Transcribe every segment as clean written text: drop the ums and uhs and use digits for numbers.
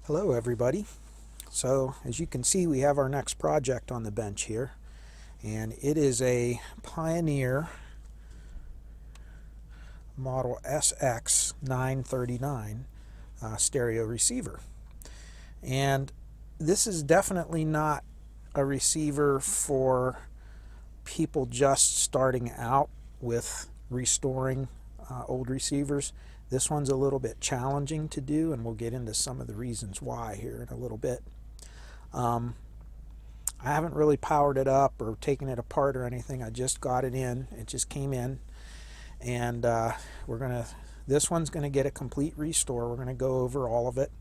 Hello everybody. So as you can see, we have our next project on the bench here, and it is a Pioneer model SX-939 stereo receiver. And this is definitely not a receiver for people just starting out with restoring old receivers. This one's a little bit challenging to do, and we'll get into some of the reasons why here in a little bit. I haven't really powered it up or taken it apart or anything. I just got it in. It just came in, and this one's gonna get a complete restore. We're gonna go over all of it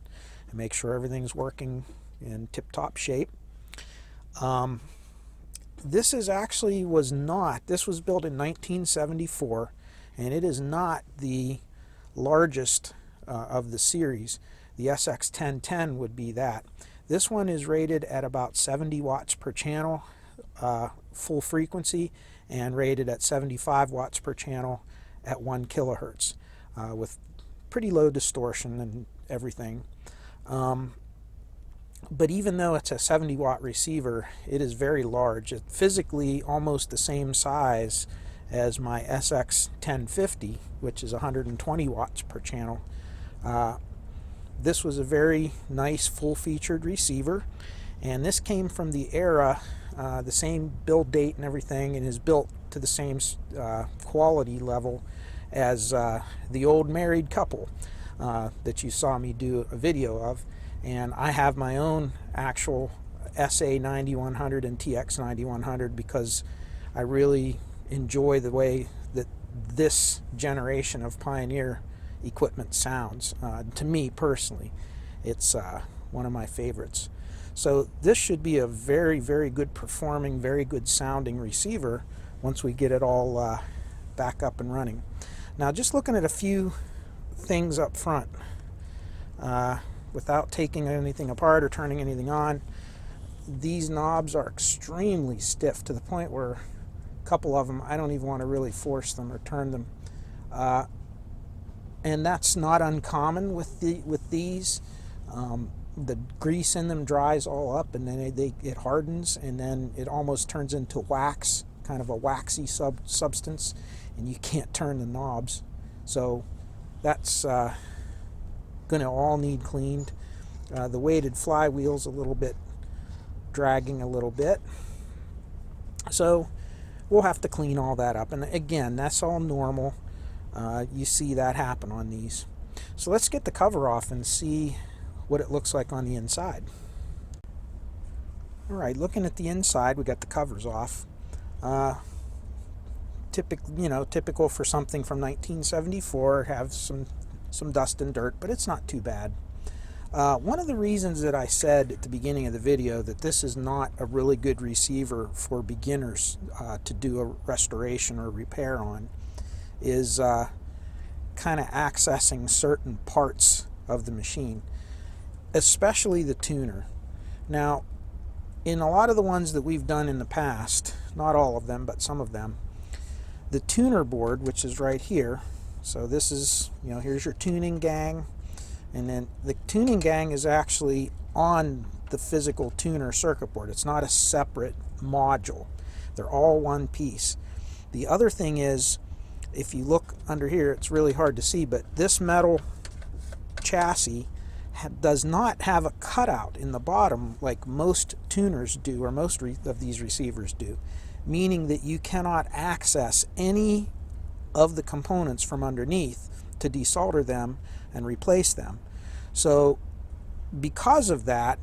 and make sure everything's working in tip-top shape. This was built in 1974, and it is not the largest of the series. The SX-1010 would be that. This one is rated at about 70 watts per channel, full frequency, and rated at 75 watts per channel at 1 kilohertz, with pretty low distortion and everything. But even though it's a 70 watt receiver, it is very large. It's physically almost the same size as my SX-1050, which is 120 watts per channel. This was a very nice full-featured receiver, and this came from the era, the same build date and everything, and is built to the same quality level as the old married couple that you saw me do a video of. And I have my own actual SA9100 and TX9100 because I really enjoy the way that this generation of Pioneer equipment sounds. To me personally, it's one of my favorites. So this should be a very, very good performing, very good sounding receiver once we get it all back up and running. Now, just looking at a few things up front, without taking anything apart or turning anything on, these knobs are extremely stiff to the point where a couple of them I don't even want to really force them or turn them, and that's not uncommon with these. The grease in them dries all up, and then it hardens, and then it almost turns into wax, kind of a waxy substance, and you can't turn the knobs. So that's going to all need cleaned. The weighted flywheel's a little bit dragging a little bit, so we'll have to clean all that up. And again, that's all normal. You see that happen on these. So let's get the cover off and see what it looks like on the inside. Alright, looking at the inside, we got the covers off. Typical for something from 1974, have some dust and dirt, but it's not too bad. One of the reasons that I said at the beginning of the video that this is not a really good receiver for beginners to do a restoration or repair on is kind of accessing certain parts of the machine, especially the tuner. Now, in a lot of the ones that we've done in the past, not all of them, but some of them, the tuner board, which is right here, so this is, here's your tuning gang, and then the tuning gang is actually on the physical tuner circuit board. It's not a separate module. They're all one piece. The other thing is, if you look under here, it's really hard to see, but this metal chassis does not have a cutout in the bottom like most tuners do, or most of these receivers do, meaning that you cannot access any of the components from underneath to desolder them and replace them. So because of that,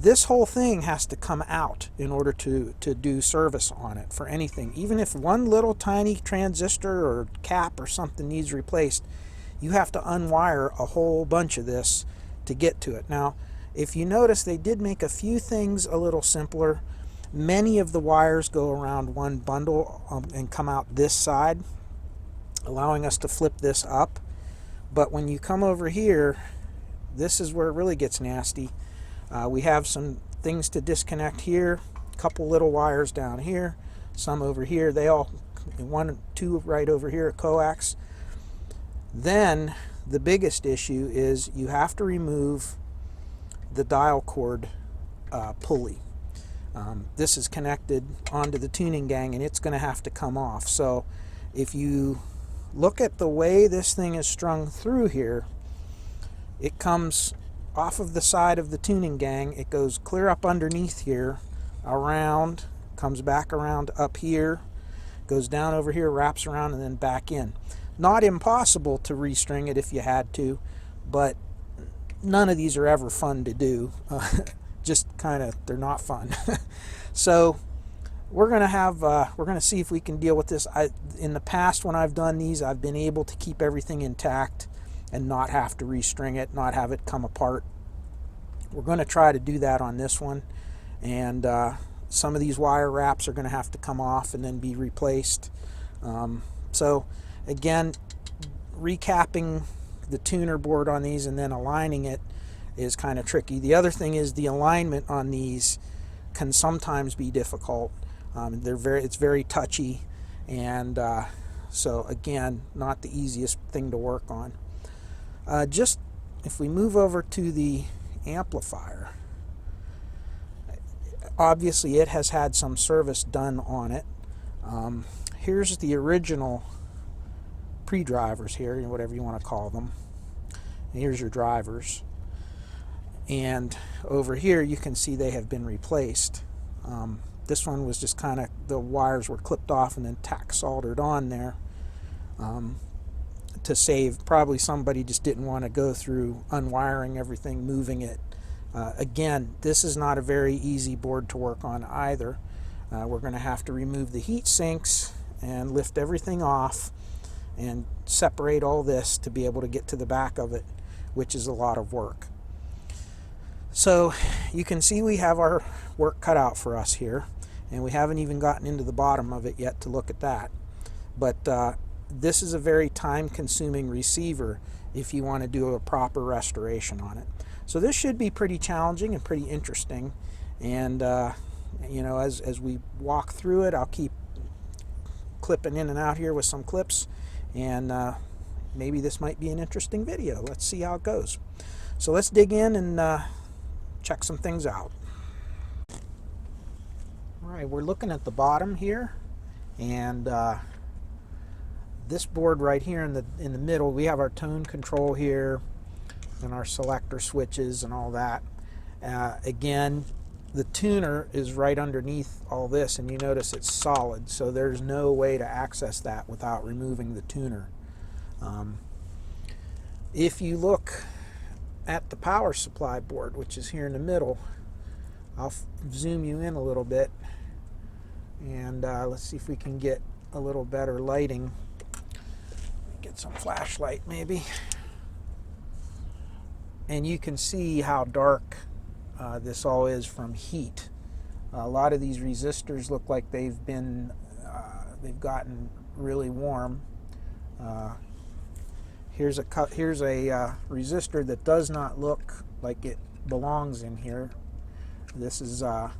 this whole thing has to come out in order to do service on it for anything. Even if one little tiny transistor or cap or something needs replaced, you have to unwire a whole bunch of this to get to it. Now, if you notice, they did make a few things a little simpler. Many of the wires go around one bundle and come out this side, allowing us to flip this up. But when you come over here, this is where it really gets nasty. We have some things to disconnect here, a couple little wires down here, some over here. They all, two right over here, coax. Then the biggest issue is you have to remove the dial cord pulley. This is connected onto the tuning gang, and it's going to have to come off. So if you look at the way this thing is strung through here, it comes off of the side of the tuning gang, it goes clear up underneath here, around, comes back around up here, goes down over here, wraps around, and then back in. Not impossible to restring it if you had to, but none of these are ever fun to do. Just kind of, they're not fun. So we're gonna see if we can deal with this. In the past, when I've done these, I've been able to keep everything intact and not have to restring it, not have it come apart. We're going to try to do that on this one, and some of these wire wraps are going to have to come off and then be replaced. So again, recapping the tuner board on these and then aligning it is kind of tricky. The other thing is the alignment on these can sometimes be difficult. It's very touchy, and so again, not the easiest thing to work on. Just if we move over to the amplifier, obviously it has had some service done on it. Here's the original pre-drivers here, whatever you want to call them. And here's your drivers. And over here you can see they have been replaced. This one was just kind of, the wires were clipped off and then tack soldered on there to save. Probably somebody just didn't want to go through unwiring everything, moving it. Again, this is not a very easy board to work on either. We're going to have to remove the heat sinks and lift everything off and separate all this to be able to get to the back of it, which is a lot of work. So you can see we have our work cut out for us here, and we haven't even gotten into the bottom of it yet to look at that. But this is a very time-consuming receiver if you want to do a proper restoration on it. So this should be pretty challenging and pretty interesting, and you know, as we walk through it, I'll keep clipping in and out here with some clips, and maybe this might be an interesting video. Let's see how it goes. So let's dig in and check some things out. All right, we're looking at the bottom here, and this board right here in the middle, we have our tone control here and our selector switches and all that. Again, the tuner is right underneath all this, and you notice it's solid, so there's no way to access that without removing the tuner. If you look at the power supply board, which is here in the middle, I'll zoom you in a little bit, and let's see if we can get a little better lighting. Get some flashlight maybe, and you can see how dark this all is from heat. A lot of these resistors look like they've gotten really warm. Here's a resistor that does not look like it belongs in here. This is I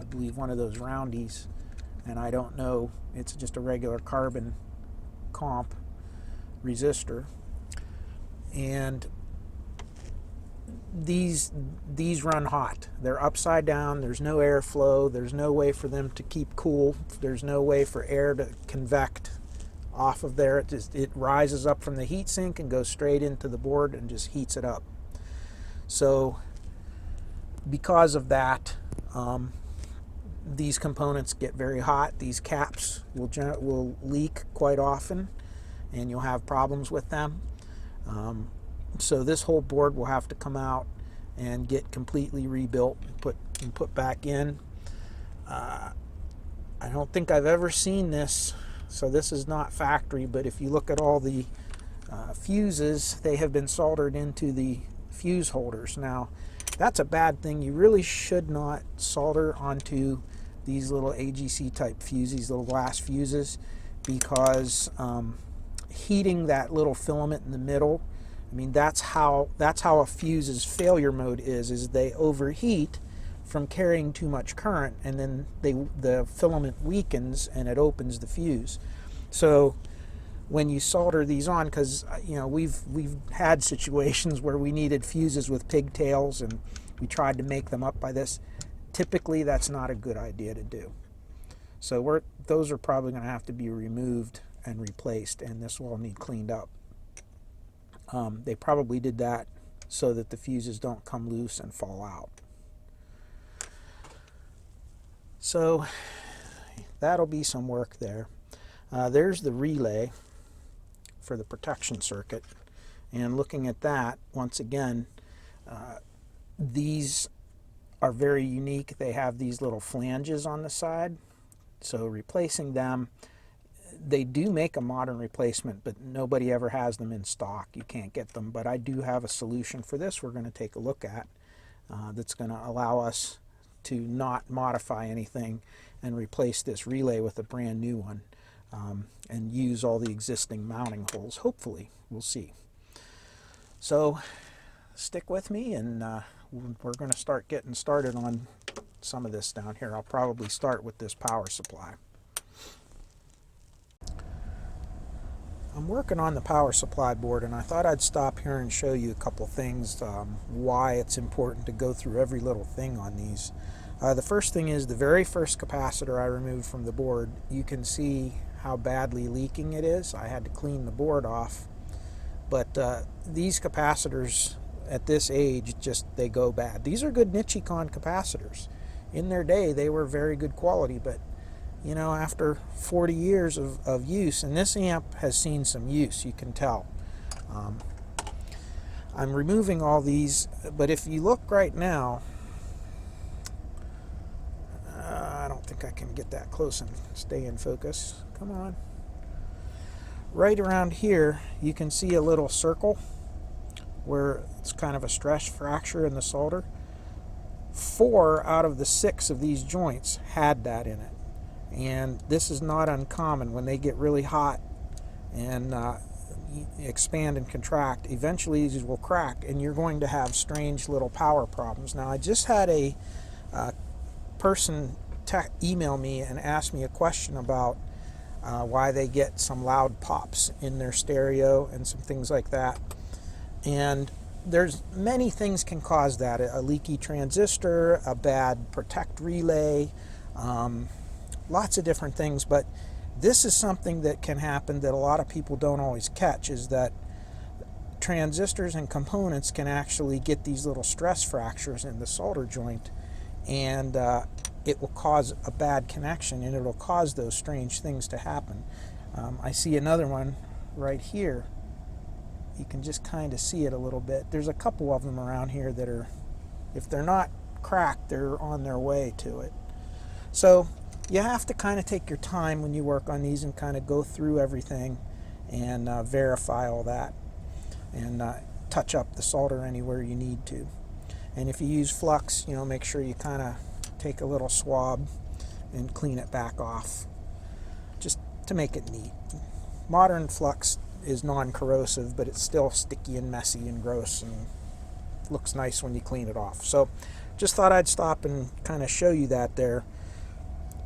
believe one of those roundies, and I don't know, it's just a regular carbon comp resistor. And these run hot. They're upside down. There's no airflow. There's no way for them to keep cool. There's no way for air to convect off of there. It rises up from the heat sink and goes straight into the board and just heats it up. So because of that, these components get very hot. These caps will leak quite often, and you'll have problems with them. So this whole board will have to come out and get completely rebuilt and put back in. I don't think I've ever seen this, so this is not factory, but if you look at all the fuses, they have been soldered into the fuse holders. Now, that's a bad thing. You really should not solder onto these little AGC type fuses, these little glass fuses, because heating that little filament in the middle, I mean, that's how a fuse's failure mode is they overheat from carrying too much current, and then the filament weakens and it opens the fuse. So when you solder these on, because you know we've had situations where we needed fuses with pigtails, and we tried to make them up by this. Typically, that's not a good idea to do. So those are probably going to have to be removed and replaced, and this will all need cleaned up. They probably did that so that the fuses don't come loose and fall out. So that'll be some work there. There's the relay for the protection circuit, and looking at that, once again, these are very unique. They have these little flanges on the side, so replacing them, they do make a modern replacement, but nobody ever has them in stock. You can't get them, but I do have a solution for this we're going to take a look at that's going to allow us to not modify anything and replace this relay with a brand new one, and use all the existing mounting holes. Hopefully, we'll see. So stick with me, and we're going to start getting started on some of this down here. I'll probably start with this power supply. I'm working on the power supply board, and I thought I'd stop here and show you a couple things, why it's important to go through every little thing on these. The first thing is the very first capacitor I removed from the board. You can see how badly leaking it is. I had to clean the board off, but these capacitors at this age, they go bad. These are good Nichicon capacitors. In their day, they were very good quality, but you know, after 40 years of use, and this amp has seen some use, you can tell. I'm removing all these, but if you look right now, I don't think I can get that close and stay in focus. Come on. Right around here, you can see a little circle where it's kind of a stress fracture in the solder. 4 out of the 6 of these joints had that in it. And this is not uncommon. When they get really hot and expand and contract, eventually these will crack, and you're going to have strange little power problems. Now, I just had a person email me and ask me a question about why they get some loud pops in their stereo and some things like that. And there's many things can cause that. A leaky transistor, a bad protect relay, lots of different things, but this is something that can happen that a lot of people don't always catch, is that transistors and components can actually get these little stress fractures in the solder joint, and it will cause a bad connection, and it'll cause those strange things to happen. I see another one right here. You can just kind of see it a little bit. There's a couple of them around here that are, if they're not cracked, they're on their way to it. So you have to kind of take your time when you work on these and kind of go through everything and verify all that, and touch up the solder anywhere you need to. And if you use flux, you know, make sure you kind of take a little swab and clean it back off, just to make it neat. Modern flux is non-corrosive, but it's still sticky and messy and gross, and looks nice when you clean it off. So just thought I'd stop and kind of show you that there,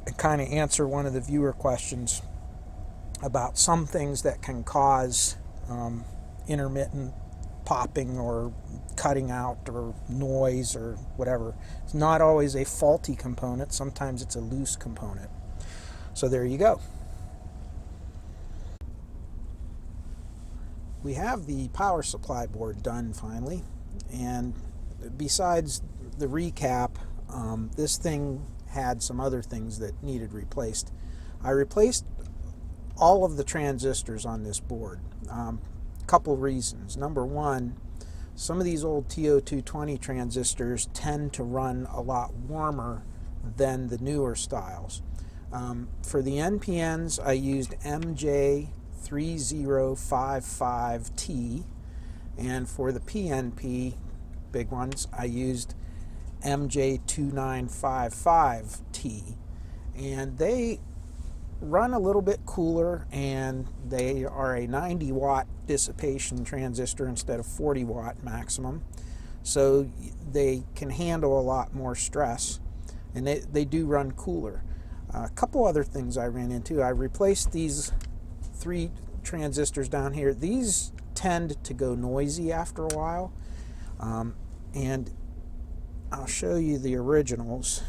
and kind of answer one of the viewer questions about some things that can cause intermittent popping or cutting out or noise or whatever. It's not always a faulty component. Sometimes it's a loose component. So there you go. We have the power supply board done finally, and besides the recap, this thing had some other things that needed replaced. I replaced all of the transistors on this board. Couple reasons. Number one, some of these old TO220 transistors tend to run a lot warmer than the newer styles. For the NPNs, I used MJ3055T, and for the PNP, big ones, I used MJ2955T, and they run a little bit cooler, and they are a 90 watt dissipation transistor instead of 40 watt maximum, so they can handle a lot more stress, and they do run cooler. A couple other things I ran into. I replaced these 3 transistors down here. These tend to go noisy after a while, and I'll show you the originals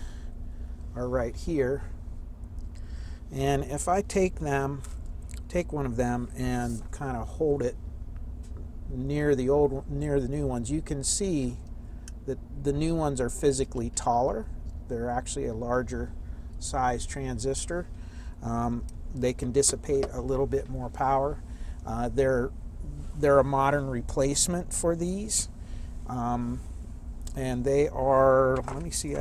are right here. And if I take one of them and kind of hold it near the new ones, you can see that the new ones are physically taller. They're actually a larger size transistor. They can dissipate a little bit more power. They're a modern replacement for these. And they are, let me see,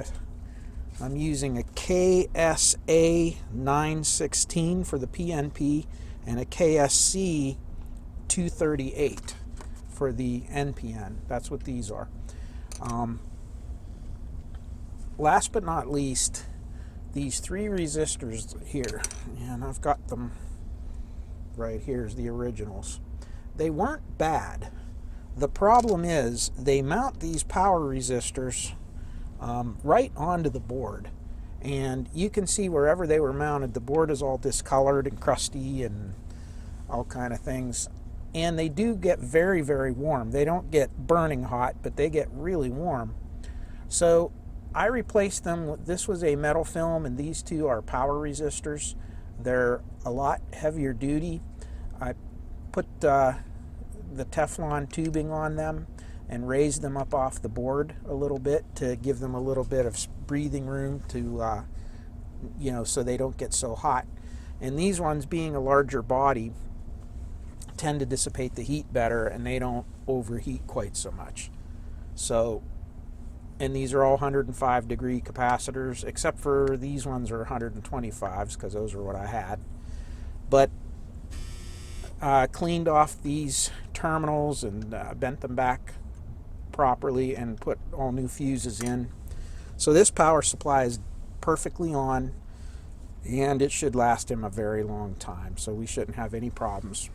I'm using a KSA-916 for the PNP and a KSC-238 for the NPN. That's what these are. Last but not least, these three resistors here, and I've got them right here as the originals. They weren't bad. The problem is they mount these power resistors right onto the board, and you can see wherever they were mounted, the board is all discolored and crusty and all kind of things. And they do get very, very warm. They don't get burning hot, but they get really warm. So I replaced them. This was a metal film, and these two are power resistors. They're a lot heavier duty. I put the Teflon tubing on them and raised them up off the board a little bit to give them a little bit of breathing room to, so they don't get so hot. And these ones, being a larger body, tend to dissipate the heat better, and they don't overheat quite so much. So, and these are all 105 degree capacitors, except for these ones are 125s because those are what I had. But cleaned off these terminals and bent them back properly and put all new fuses in. So this power supply is perfectly on, and it should last him a very long time, so we shouldn't have any problems.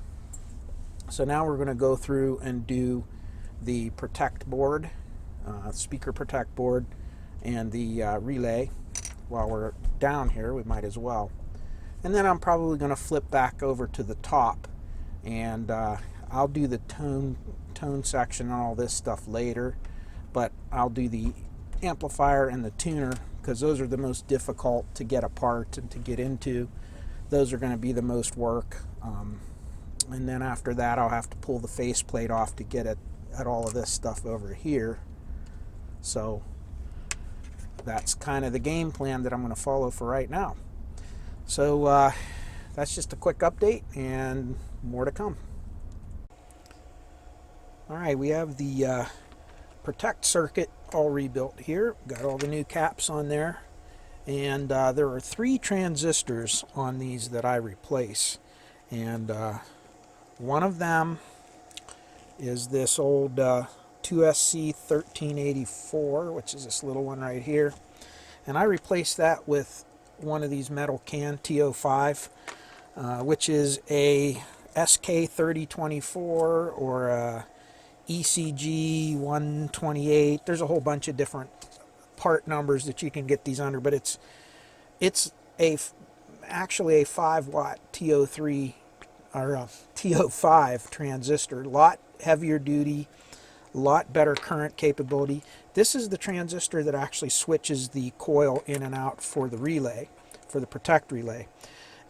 So now we're going to go through and do the protect board, speaker protect board, and the relay. While we're down here, we might as well. And then I'm probably going to flip back over to the top, and I'll do the tone section and all this stuff later, but I'll do the amplifier and the tuner because those are the most difficult to get apart and to get into. Those are going to be the most work. And then after that, I'll have to pull the faceplate off to get at all of this stuff over here. So that's kind of the game plan that I'm going to follow for right now. So that's just a quick update, and more to come. All right, we have the protect circuit all rebuilt here. Got all the new caps on there. And there are 3 transistors on these that I replace. And one of them is this old 2SC1384, which is this little one right here. And I replaced that with one of these metal can TO5, which is a SK3024 or a ECG128. There's a whole bunch of different part numbers that you can get these under, but it's actually a 5-watt TO3 or a TO5 transistor. A lot heavier duty, a lot better current capability. This is the transistor that actually switches the coil in and out for the relay, for the protect relay.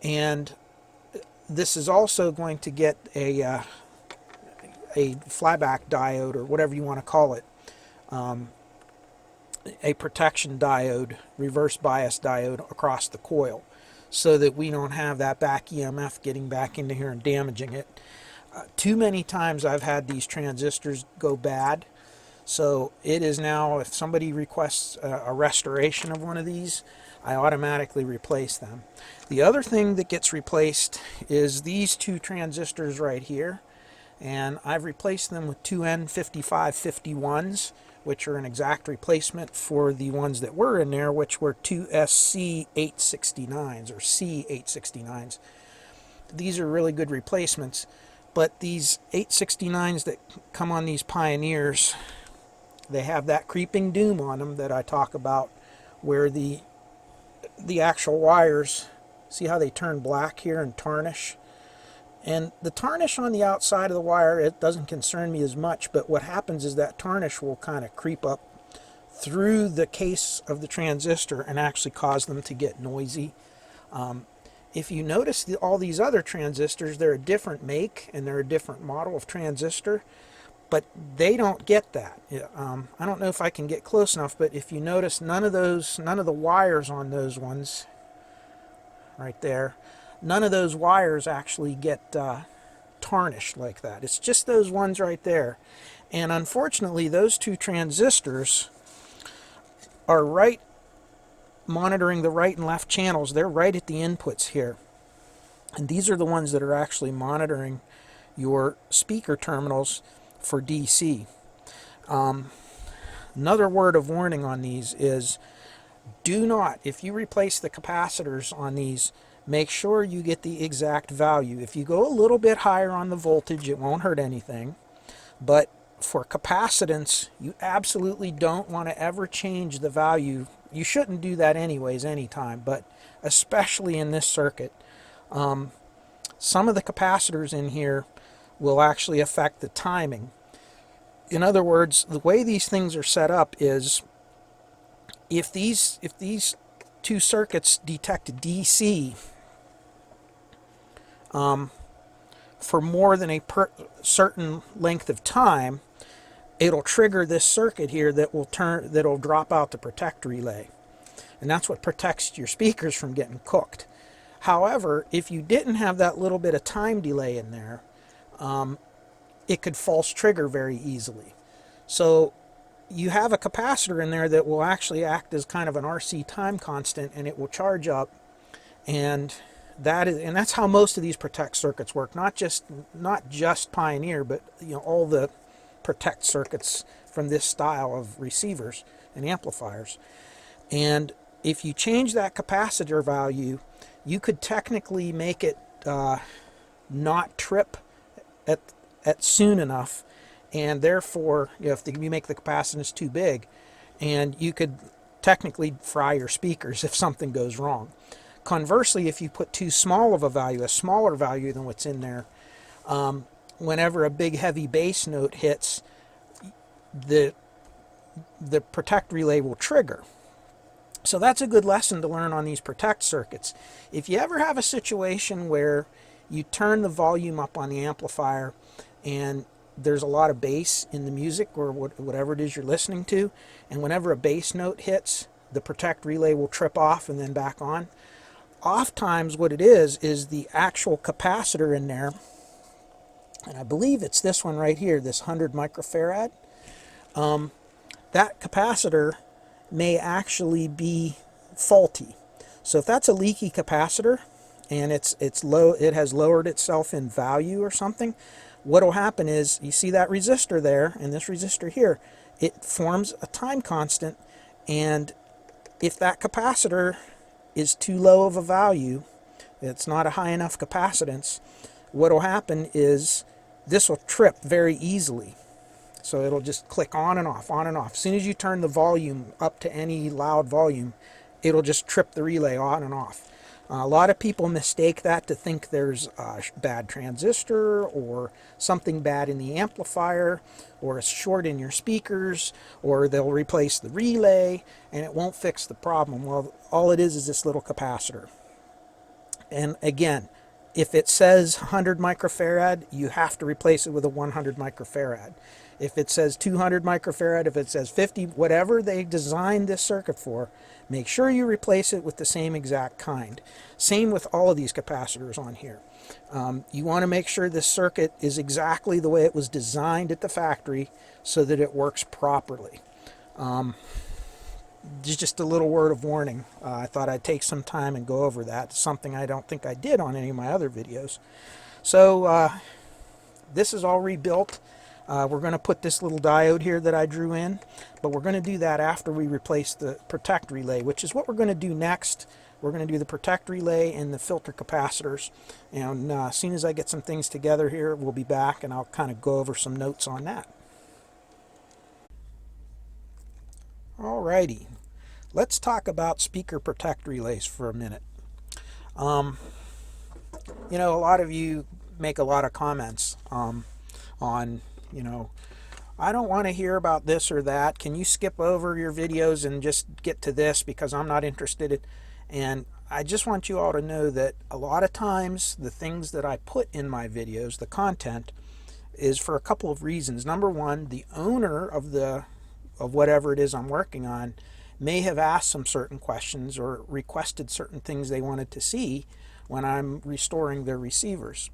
And this is also going to get a flyback diode, or whatever you want to call it, a protection diode, reverse bias diode across the coil, so that we don't have that back EMF getting back into here and damaging it. Too many times I've had these transistors go bad, so it is now, if somebody requests a restoration of one of these, I automatically replace them. The other thing that gets replaced is these 2 transistors right here, and I've replaced them with 2 N5551s, which are an exact replacement for the ones that were in there, which were 2 SC869s or C869s. These are really good replacements, but these 869s that come on these Pioneers, they have that creeping doom on them that I talk about, where the actual wires, see how they turn black here and tarnish? And the tarnish on the outside of the wire, it doesn't concern me as much, but what happens is that tarnish will kind of creep up through the case of the transistor and actually cause them to get noisy. If you notice all these other transistors, they're a different make and they're a different model of transistor, but they don't get that. I don't know if I can get close enough, but if you notice, none of the wires on those ones right there, none of those wires actually get tarnished like that. It's just those ones right there. And unfortunately, those two transistors are right monitoring the right and left channels. They're right at the inputs here. And these are the ones that are actually monitoring your speaker terminals for DC. Another word of warning on these is, do not, if you replace the capacitors on these, make sure you get the exact value. If you go a little bit higher on the voltage, it won't hurt anything. But for capacitance, you absolutely don't want to ever change the value. You shouldn't do that anyways, anytime, but especially in this circuit. Some of the capacitors in here will actually affect the timing. In other words, the way these things are set up is, if these two circuits detect DC for more than a certain length of time, it'll trigger this circuit here that'll drop out the protect relay. And that's what protects your speakers from getting cooked. However, if you didn't have that little bit of time delay in there, it could false trigger very easily. So you have a capacitor in there that will actually act as kind of an RC time constant, and it will charge up, and that's how most of these protect circuits work. Not just Pioneer, but all the protect circuits from this style of receivers and amplifiers. And if you change that capacitor value, you could technically make it not trip at soon enough, and therefore, if you make the capacitance too big, and you could technically fry your speakers if something goes wrong. Conversely, if you put too small of a value, a smaller value than what's in there, whenever a big heavy bass note hits, the protect relay will trigger. So that's a good lesson to learn on these protect circuits. If you ever have a situation where you turn the volume up on the amplifier and there's a lot of bass in the music or whatever it is you're listening to, and whenever a bass note hits, the protect relay will trip off and then back on. Oftentimes what it is the actual capacitor in there, and I believe it's this one right here, this 100 microfarad. That capacitor may actually be faulty. So if that's a leaky capacitor and it's low, it has lowered itself in value or something, what will happen is, you see that resistor there and this resistor here, it forms a time constant, and if that capacitor is too low of a value, it's not a high enough capacitance, what will happen is this will trip very easily. So it'll just click on and off, on and off. As soon as you turn the volume up to any loud volume, it'll just trip the relay on and off. A lot of people mistake that to think there's a bad transistor or something bad in the amplifier or a short in your speakers, or they'll replace the relay and it won't fix the problem. Well, all it is this little capacitor. And again, if it says 100 microfarad, you have to replace it with a 100 microfarad. If it says 200 microfarad, if it says 50, whatever they designed this circuit for, make sure you replace it with the same exact kind. Same with all of these capacitors on here. You want to make sure this circuit is exactly the way it was designed at the factory so that it works properly. Just a little word of warning. I thought I'd take some time and go over that. Something I don't think I did on any of my other videos. So this is all rebuilt. We're going to put this little diode here that I drew in, but we're going to do that after we replace the protect relay, which is what we're going to do next. We're going to do the protect relay and the filter capacitors, and as soon as I get some things together here, we'll be back and I'll kind of go over some notes on that. Alrighty, let's talk about speaker protect relays for a minute. A lot of you make a lot of comments on I don't want to hear about this or that. Can you skip over your videos and just get to this because I'm not interested? And I just want you all to know that a lot of times the things that I put in my videos, the content, is for a couple of reasons. Number one, the owner of whatever it is I'm working on may have asked some certain questions or requested certain things they wanted to see when I'm restoring their receivers.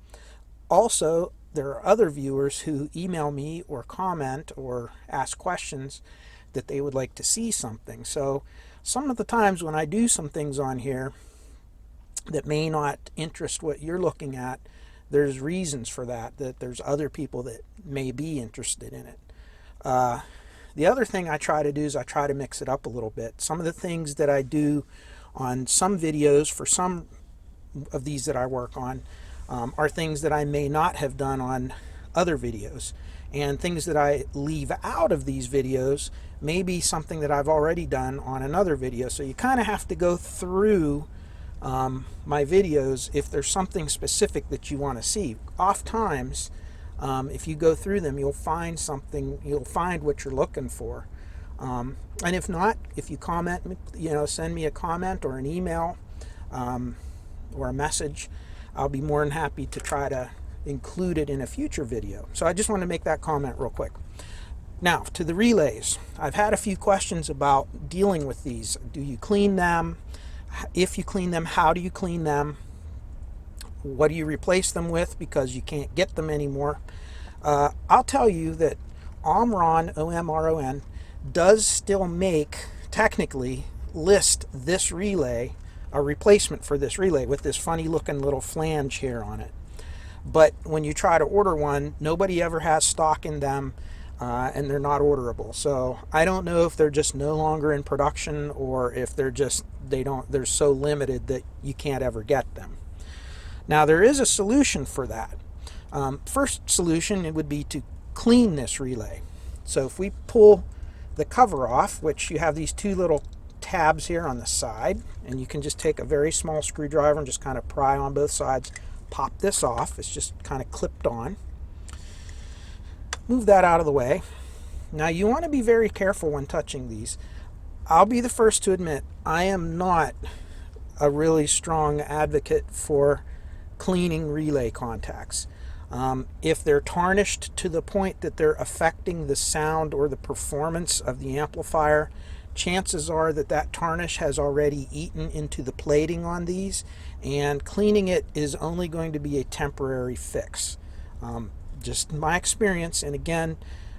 Also, there are other viewers who email me or comment or ask questions that they would like to see something. So some of the times when I do some things on here that may not interest what you're looking at, there's reasons for that, that there's other people that may be interested in it. The other thing I try to do is I try to mix it up a little bit. Some of the things that I do on some videos for some of these that I work on are things that I may not have done on other videos. And things that I leave out of these videos may be something that I've already done on another video. So you kind of have to go through my videos if there's something specific that you want to see. Oftentimes, if you go through them, you'll find something, you'll find what you're looking for. And if not, if you comment, send me a comment or an email or a message, I'll be more than happy to try to include it in a future video. So I just want to make that comment real quick. Now, to the relays. I've had a few questions about dealing with these. Do you clean them? If you clean them, how do you clean them? What do you replace them with because you can't get them anymore? I'll tell you that Omron, O-M-R-O-N, does still technically list this relay, a replacement for this relay with this funny looking little flange here on it. But when you try to order one, nobody ever has stock in them, and they're not orderable. So I don't know if they're just no longer in production or if they're so limited that you can't ever get them. Now there is a solution for that. First solution, it would be to clean this relay. So if we pull the cover off, which you have these two little tabs here on the side, and you can just take a very small screwdriver and just kind of pry on both sides, pop this off. It's just kind of clipped on. Move that out of the way. Now you want to be very careful when touching these. I'll be the first to admit I am not a really strong advocate for cleaning relay contacts. If they're tarnished to the point that they're affecting the sound or the performance of the amplifier, chances are that that tarnish has already eaten into the plating on these, and cleaning it is only going to be a temporary fix. Just my experience, and again,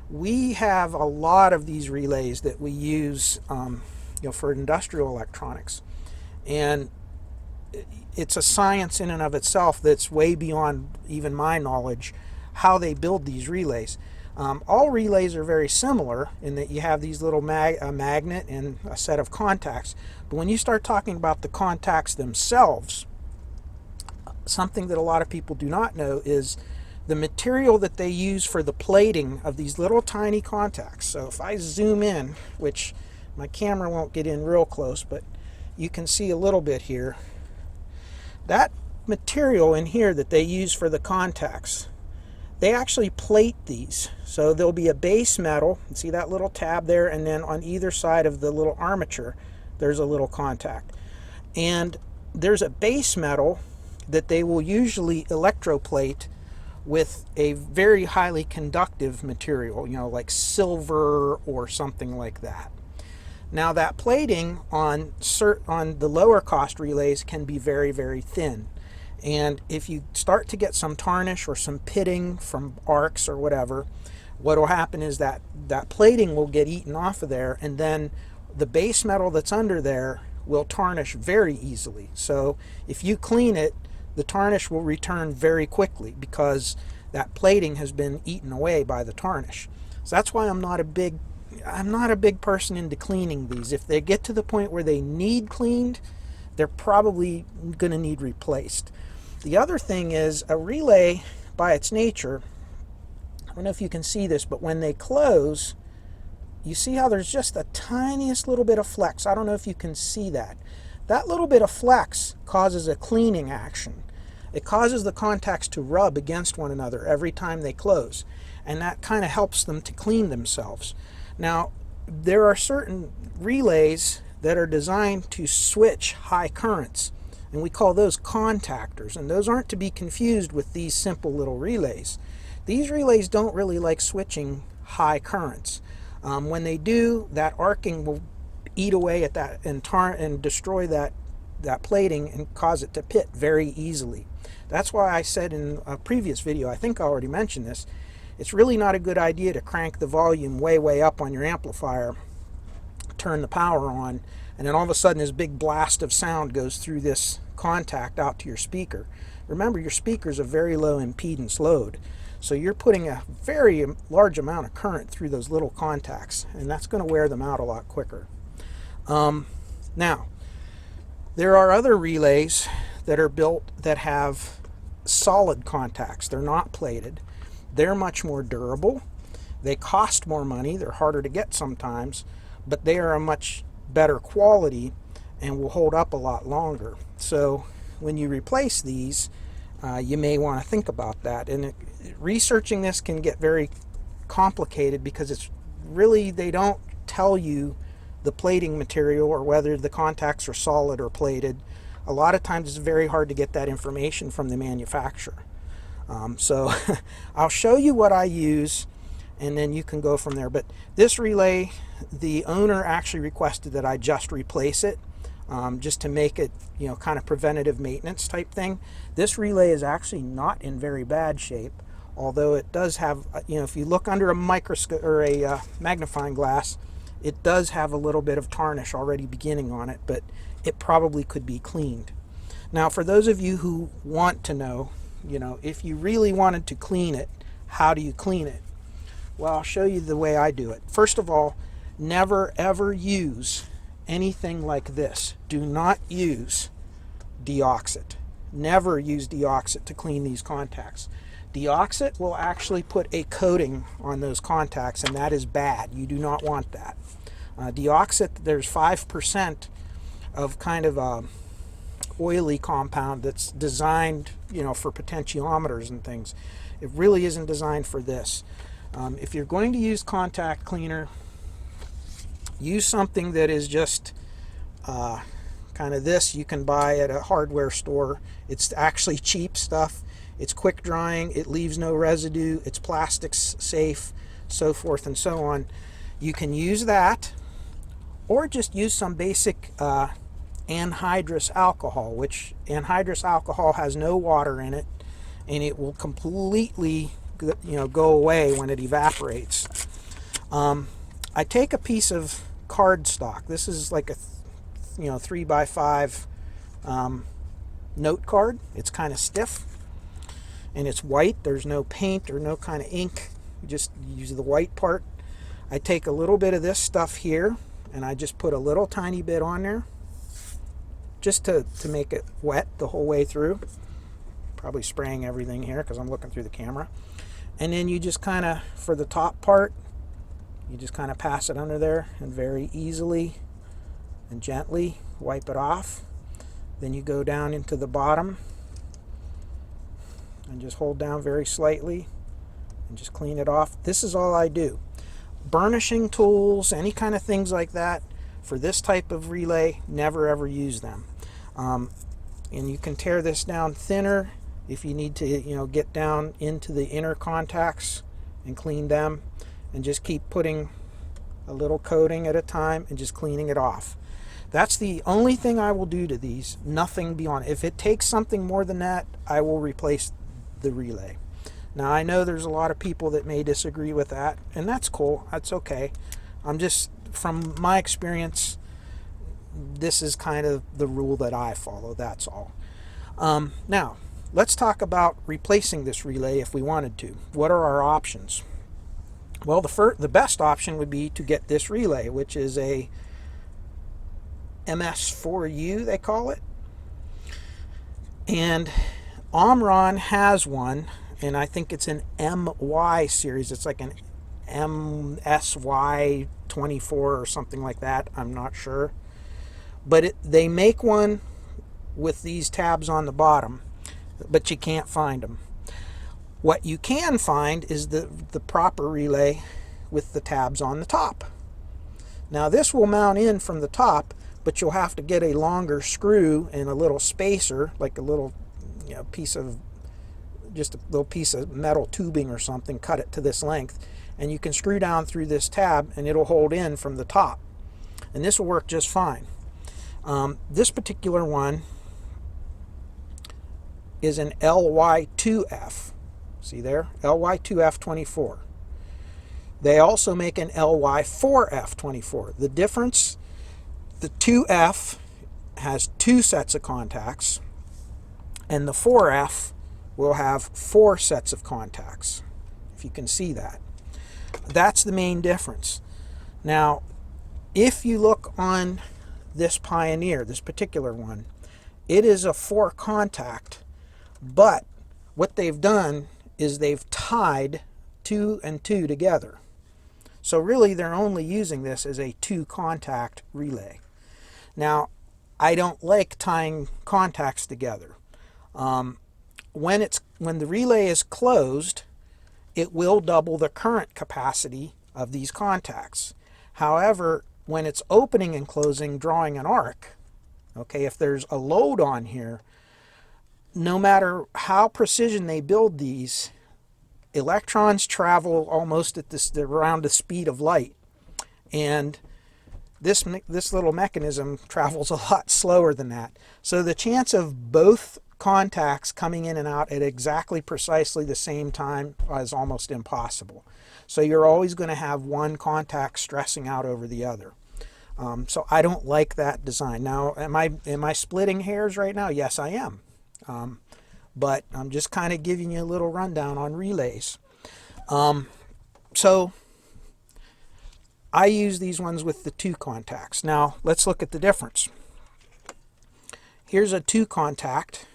we have a lot of these relays that we use for industrial electronics, and it's a science in and of itself that's way beyond even my knowledge how they build these relays. All relays are very similar in that you have these little magnet and a set of contacts, but when you start talking about the contacts themselves, something that a lot of people do not know is the material that they use for the plating of these little tiny contacts. So if I zoom in, which my camera won't get in real close, but you can see a little bit here, that material in here that they use for the contacts, they actually plate these. So there'll be a base metal, see that little tab there, and then on either side of the little armature there's a little contact, and there's a base metal that they will usually electroplate with a very highly conductive material, like silver or something like that. Now that plating on the lower cost relays can be very, very thin. And if you start to get some tarnish or some pitting from arcs or whatever, what will happen is that plating will get eaten off of there, and then the base metal that's under there will tarnish very easily. So if you clean it, the tarnish will return very quickly because that plating has been eaten away by the tarnish. So that's why I'm not a big person into cleaning these. If they get to the point where they need cleaned, they're probably going to need replaced. The other thing is a relay, by its nature, I don't know if you can see this, but when they close, you see how there's just the tiniest little bit of flex. I don't know if you can see that. That little bit of flex causes a cleaning action. It causes the contacts to rub against one another every time they close. and that kind of helps them to clean themselves. Now, there are certain relays that are designed to switch high currents, and we call those contactors, and those aren't to be confused with these simple little relays. These relays don't really like switching high currents. When they do, that arcing will eat away at that and destroy that plating and cause it to pit very easily. That's why I said in a previous video, I think I already mentioned this, it's really not a good idea to crank the volume way up on your amplifier, turn the power on, and then all of a sudden this big blast of sound goes through this contact out to your speaker. Remember, your speaker is a very low impedance load, so you're putting a very large amount of current through those little contacts, and that's going to wear them out a lot quicker. Now, there are other relays that are built that have solid contacts. They're not plated. They're much more durable. They cost more money. They're harder to get sometimes, but they are a much better quality and will hold up a lot longer. So when you replace these, you may want to think about that. And researching this can get very complicated because it's really, they don't tell you the plating material or whether the contacts are solid or plated. A lot of times it's very hard to get that information from the manufacturer. So I'll show you what I use and then you can go from there. But this relay, the owner actually requested that I just replace it, just to make it, you know, kind of preventative maintenance type thing. This relay is actually not in very bad shape, although it does have, you know, if you look under a microscope or a magnifying glass, it does have a little bit of tarnish already beginning on it, but it probably could be cleaned. Now, for those of you who want to know, you know, if you really wanted to clean it, how do you clean it? Well, I'll show you the way I do it. First of all, never ever use anything like this. Do not use deoxit. Never use deoxit to clean these contacts. Deoxit will actually put a coating on those contacts, and that is bad. You do not want that. Deoxit, there's 5% of kind of a oily compound that's designed, you know, for potentiometers and things. It really isn't designed for this. If you're going to use contact cleaner, use something that is just kind of this you can buy at a hardware store. It's actually cheap stuff. It's quick drying. It leaves no residue. It's plastics safe, so forth and so on. You can use that, or just use some basic anhydrous alcohol, which anhydrous alcohol has no water in it, and it will completely, you know, go away when it evaporates. I take a piece of cardstock. This is like a 3x5 note card. It's kind of stiff and it's white. There's no paint or no kind of ink. You just use the white part. I take a little bit of this stuff here and I just put a little tiny bit on there just to make it wet the whole way through. Probably spraying everything here because I'm looking through the camera. And then you just kind of, for the top part, you just kind of pass it under there and very easily and gently wipe it off. Then you go down into the bottom and just hold down very slightly and just clean it off. This is all I do. Burnishing tools, any kind of things like that, for this type of relay, never ever use them. And you can tear this down thinner if you need to, you know, get down into the inner contacts and clean them, and just keep putting a little coating at a time and just cleaning it off. That's the only thing I will do to these, nothing beyond. If it takes something more than that, I will replace the relay. Now, I know there's a lot of people that may disagree with that, and that's cool, that's okay. I'm just, from my experience, this is kind of the rule that I follow, that's all. Now, let's talk about replacing this relay if we wanted to. What are our options? Well, the best option would be to get this relay, which is a MS4U, they call it. And Omron has one, and I think it's an MY series. It's like an MSY24 or something like that. I'm not sure. But they make one with these tabs on the bottom, but you can't find them. What you can find is the proper relay with the tabs on the top. Now this will mount in from the top, but you'll have to get a longer screw and a little spacer, like a little piece of, just a little piece of metal tubing or something, cut it to this length, and you can screw down through this tab and it'll hold in from the top. And this will work just fine. This particular one is an LY2F. See there? LY2F24. They also make an LY4F24. The difference, the 2F has 2 sets of contacts, and the 4F will have 4 sets of contacts, if you can see that. That's the main difference. Now, if you look on this Pioneer, this particular one, it is a 4 contact, but what they've done is they've tied 2 and 2 together. So really they're only using this as a 2 contact relay. Now, I don't like tying contacts together. When the relay is closed, it will double the current capacity of these contacts. However, when it's opening and closing, drawing an arc, okay, if there's a load on here, no matter how precision they build these, electrons travel almost at around the speed of light, and this little mechanism travels a lot slower than that. So the chance of both contacts coming in and out at exactly precisely the same time is almost impossible. So you're always going to have one contact stressing out over the other. So I don't like that design. Now, am I splitting hairs right now? Yes, I am. But I'm just kind of giving you a little rundown on relays. So I use these ones with the 2 contacts. Now let's look at the difference. Here's a 2 contact.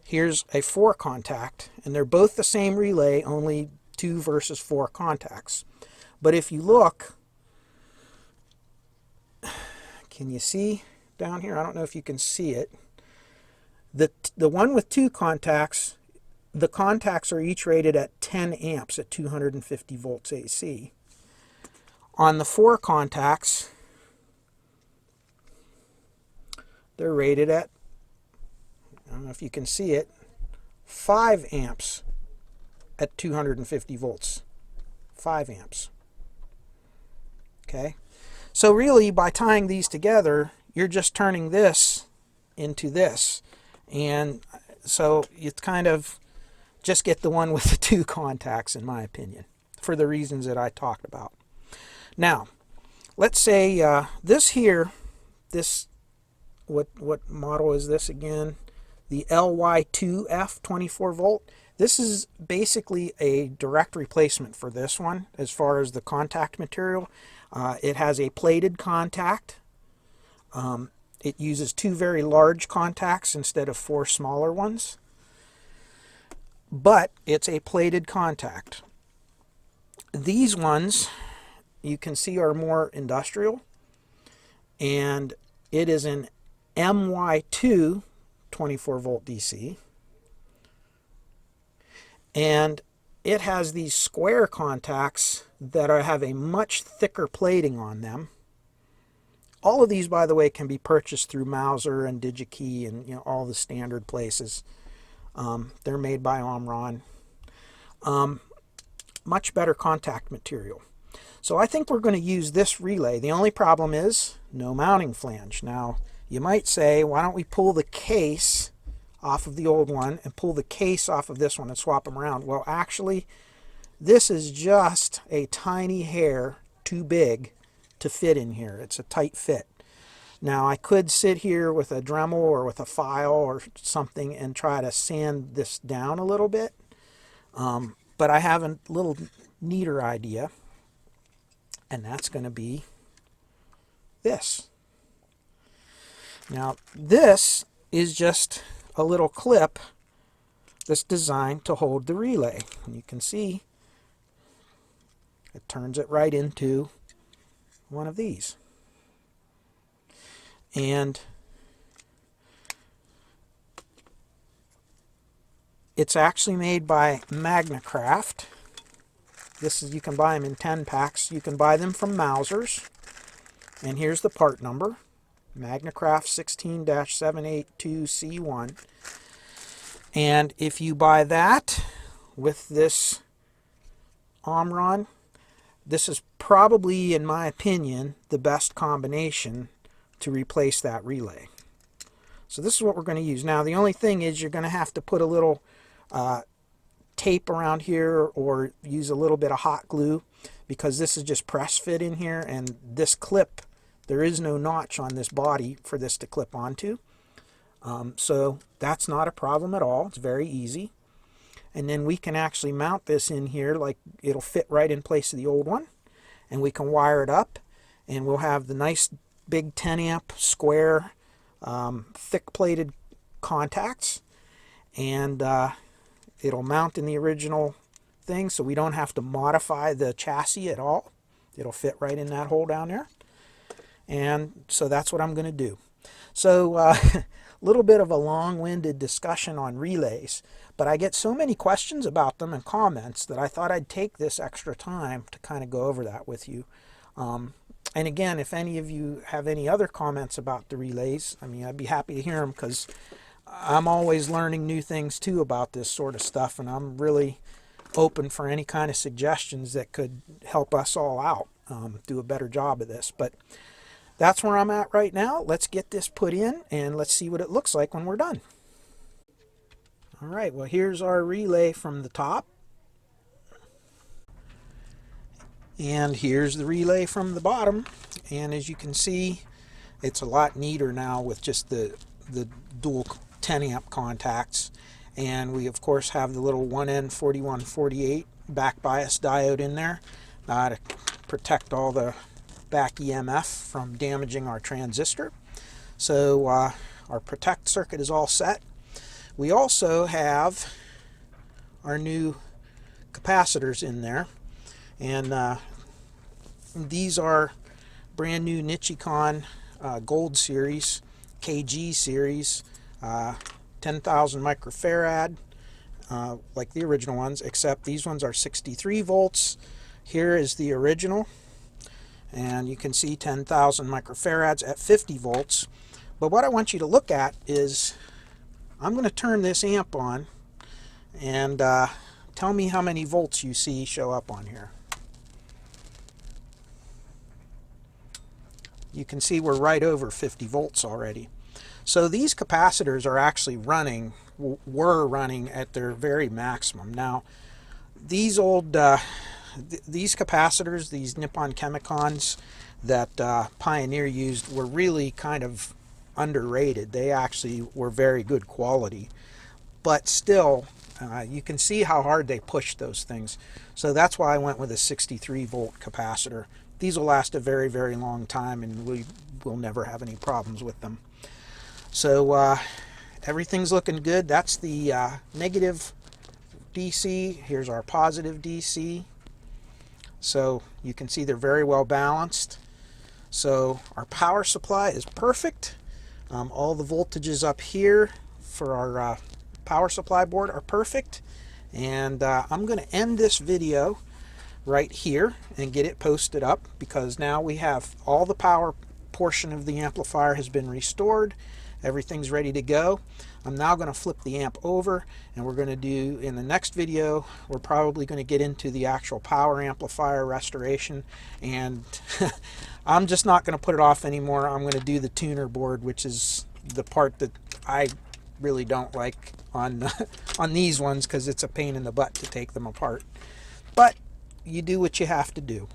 Here's a 4 contact, and they're both the same relay, only 2 versus 4 contacts. But if you look, can you see down here? I don't know if you can see it. The one with 2 contacts, the contacts are each rated at 10 amps at 250 volts AC. On the 4 contacts, they're rated at, I don't know if you can see it, 5 amps at 250 volts. 5 amps. Okay? So really, by tying these together, you're just turning this into this. And so you kind of just get the one with the 2 contacts, in my opinion, for the reasons that I talked about. Now, let's say this here, this, what model is this again? The LY2F 24 volt. This is basically a direct replacement for this one as far as the contact material. It has a plated contact. It uses 2 very large contacts instead of 4 smaller ones. But it's a plated contact. These ones, you can see, are more industrial. And it is an MY2 24 volt DC. And it has these square contacts that have a much thicker plating on them. All of these, by the way, can be purchased through Mauser and DigiKey and all the standard places. They're made by Omron. Much better contact material. So I think we're going to use this relay. The only problem is no mounting flange. Now, you might say, why don't we pull the case off of the old one and pull the case off of this one and swap them around? Well, actually, this is just a tiny hair too big to fit in here. It's a tight fit. Now, I could sit here with a Dremel or with a file or something and try to sand this down a little bit. But I have a little neater idea, and that's going to be this. Now, this is just a little clip that's designed to hold the relay. And you can see it turns it right into one of these. And It's actually made by Magnacraft. You can buy them in 10 packs. You can buy them from Mauser's. And here's the part number. Magnacraft 16-782C1. And if you buy that with this Omron, this is probably, in my opinion, the best combination to replace that relay. So this is what we're going to use. Now the only thing is you're going to have to put a little tape around here or use a little bit of hot glue, because this is just press fit in here, and this clip, there is no notch on this body for this to clip onto. So that's not a problem at all. It's very easy. And then we can actually mount this in here, like it'll fit right in place of the old one, and we can wire it up, and we'll have the nice big 10 amp square thick plated contacts, and it'll mount in the original thing, so we don't have to modify the chassis at all. It'll fit right in that hole down there. And so that's what I'm going to do. So a little bit of a long-winded discussion on relays, but I get so many questions about them and comments that I thought I'd take this extra time to kind of go over that with you. And again, if any of you have any other comments about the relays, I mean, I'd be happy to hear them, because I'm always learning new things too about this sort of stuff, and I'm really open for any kind of suggestions that could help us all out do a better job of this. But that's where I'm at right now. Let's get this put in, and let's see what it looks like when we're done. All right, well, here's our relay from the top. And here's the relay from the bottom. And as you can see, it's a lot neater now with just the dual 10 amp contacts. And we, of course, have the little 1N4148 back bias diode in there to protect all the back EMF from damaging our transistor. So our protect circuit is all set. We also have our new capacitors in there, and these are brand new Nichicon Gold Series, KG Series, 10,000 microfarad, like the original ones, except these ones are 63 volts. Here is the original, and you can see 10,000 microfarads at 50 volts. But what I want you to look at is, I'm going to turn this amp on, and tell me how many volts you see show up on here. You can see we're right over 50 volts already. So these capacitors are actually were running at their very maximum. Now, these old these capacitors, these Nippon Chemicons that Pioneer used, were really kind of underrated. They actually were very good quality, but still you can see how hard they pushed those things. So that's why I went with a 63 volt capacitor. These will last a very, very long time, and we will never have any problems with them. So everything's looking good. That's the negative DC. Here's our positive DC. So you can see they're very well balanced. So our power supply is perfect. All the voltages up here for our power supply board are perfect. And I'm going to end this video right here and get it posted up, because now we have all the power portion of the amplifier has been restored. Everything's ready to go. I'm now going to flip the amp over, and we're going to do, in the next video, we're probably going to get into the actual power amplifier restoration, and I'm just not going to put it off anymore. I'm going to do the tuner board, which is the part that I really don't like on these ones, because it's a pain in the butt to take them apart. But you do what you have to do.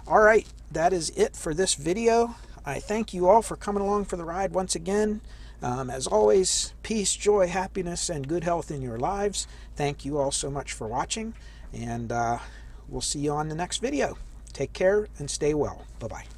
All right, that is it for this video. I thank you all for coming along for the ride once again. As always, peace, joy, happiness, and good health in your lives. Thank you all so much for watching, and we'll see you on the next video. Take care and stay well. Bye-bye.